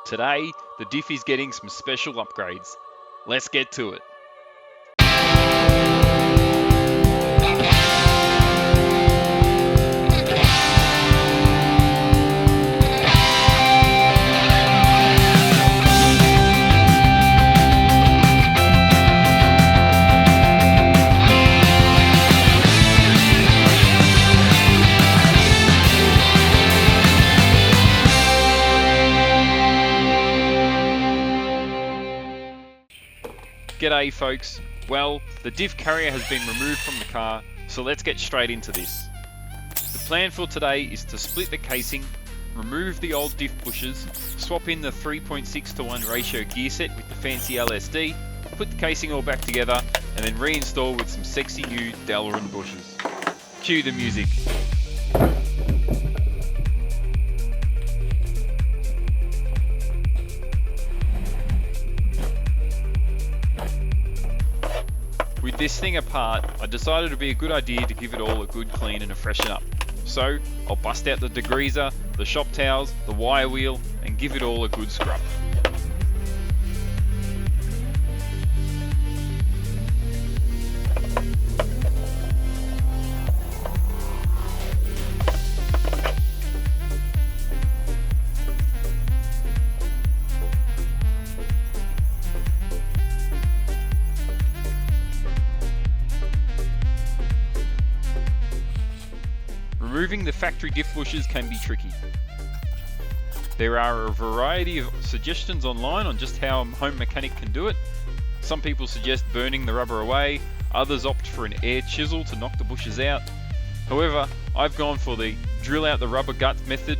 Today, the diff is getting some special upgrades. Let's get to it. G'day folks. Well, the diff carrier has been removed from the car, so let's get straight into this. The plan for today is to split the casing, remove the old diff bushes, swap in the 3.6:1 ratio gear set with the fancy LSD, put the casing all back together, and then reinstall with some sexy new Delrin bushes. Cue the music. With this thing apart, I decided it would be a good idea to give it all a good clean and a freshen up. So, I'll bust out the degreaser, the shop towels, the wire wheel, and give it all a good scrub. Removing the factory diff bushes can be tricky. There are a variety of suggestions online on just how a home mechanic can do it. Some people suggest burning the rubber away, others opt for an air chisel to knock the bushes out. However, I've gone for the drill out the rubber gut method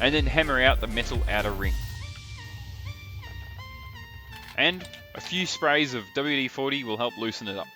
and then hammer out the metal outer ring. And a few sprays of WD-40 will help loosen it up.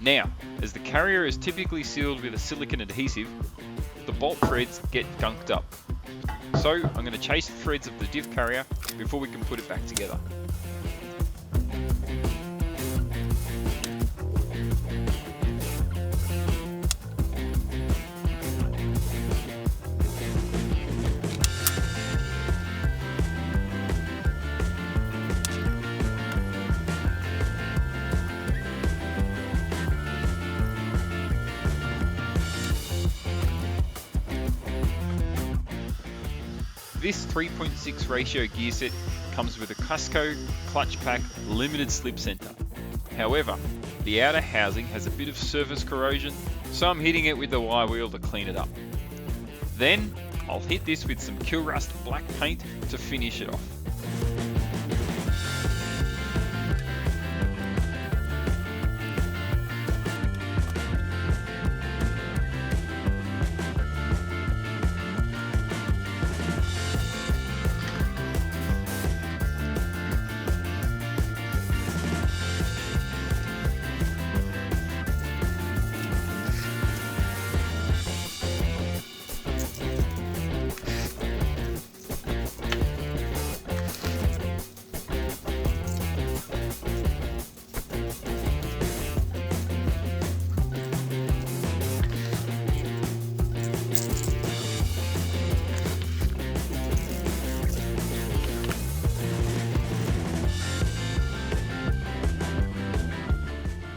Now, as the carrier is typically sealed with a silicone adhesive, the bolt threads get gunked up. So I'm going to chase the threads of the diff carrier before we can put it back together. This 3.6 ratio gear set comes with a Cusco clutch pack limited slip center. However, the outer housing has a bit of surface corrosion, so I'm hitting it with the wire wheel to clean it up. Then I'll hit this with some Kill Rust black paint to finish it off.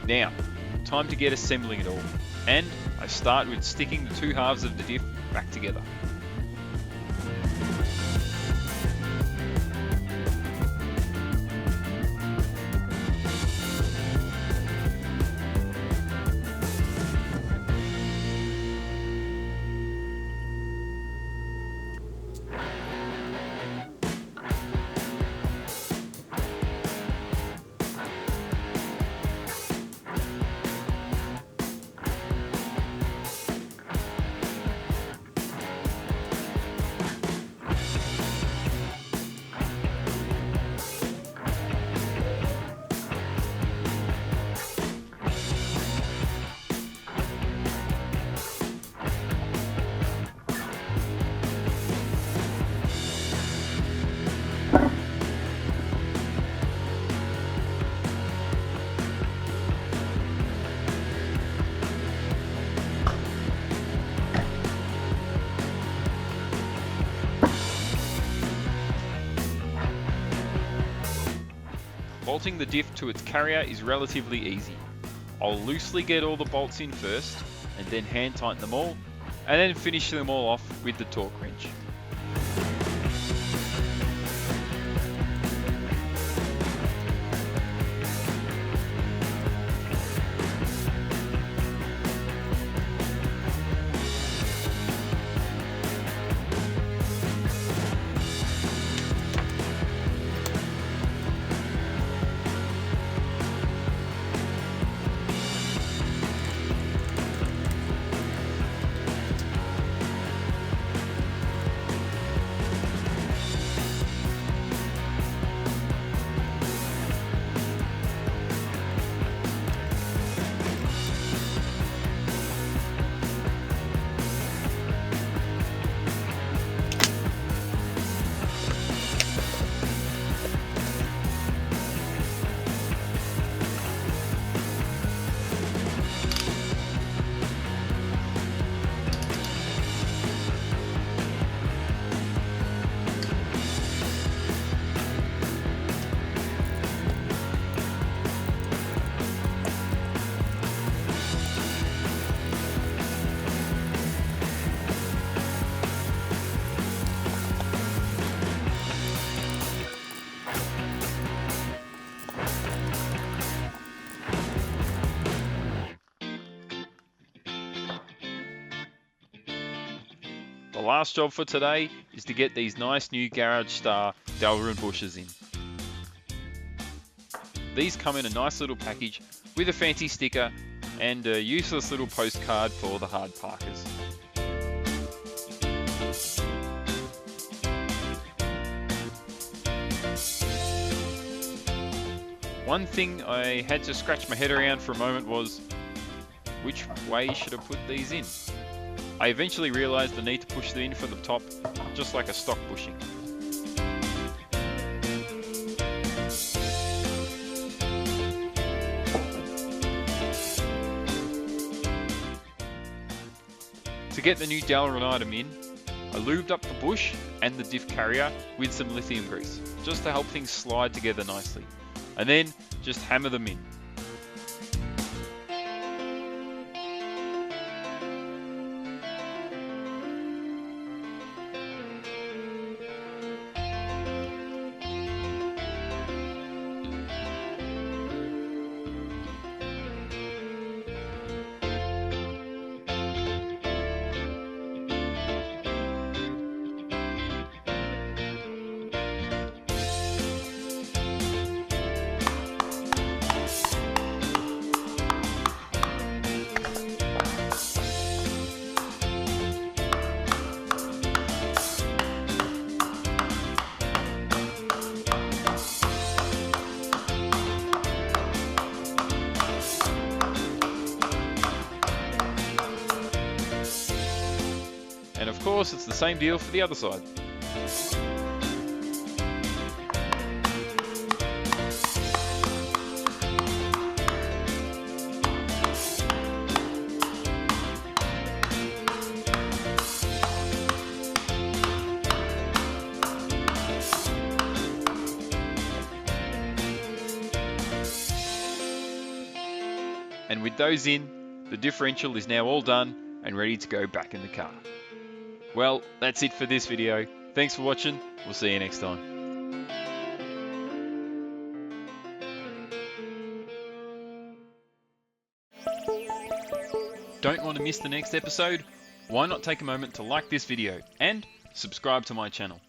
Now, time to get assembling it all, and I start with sticking the two halves of the diff back together. Bolting the diff to its carrier is relatively easy. I'll loosely get all the bolts in first, and then hand tighten them all, and then finish them all off with the torque wrench. The last job for today is to get these nice new Garage Star Delrin bushes in. These come in a nice little package with a fancy sticker and a useless little postcard for the hard parkers. One thing I had to scratch my head around for a moment was, which way should I put these in? I eventually realised the need to push them in from the top, just like a stock bushing. To get the new Delrin item in, I lubed up the bush and the diff carrier with some lithium grease, just to help things slide together nicely, and then just hammer them in. And of course, it's the same deal for the other side. And with those in, the differential is now all done and ready to go back in the car. Well, that's it for this video. Thanks for watching. We'll see you next time. Don't want to miss the next episode? Why not take a moment to like this video and subscribe to my channel.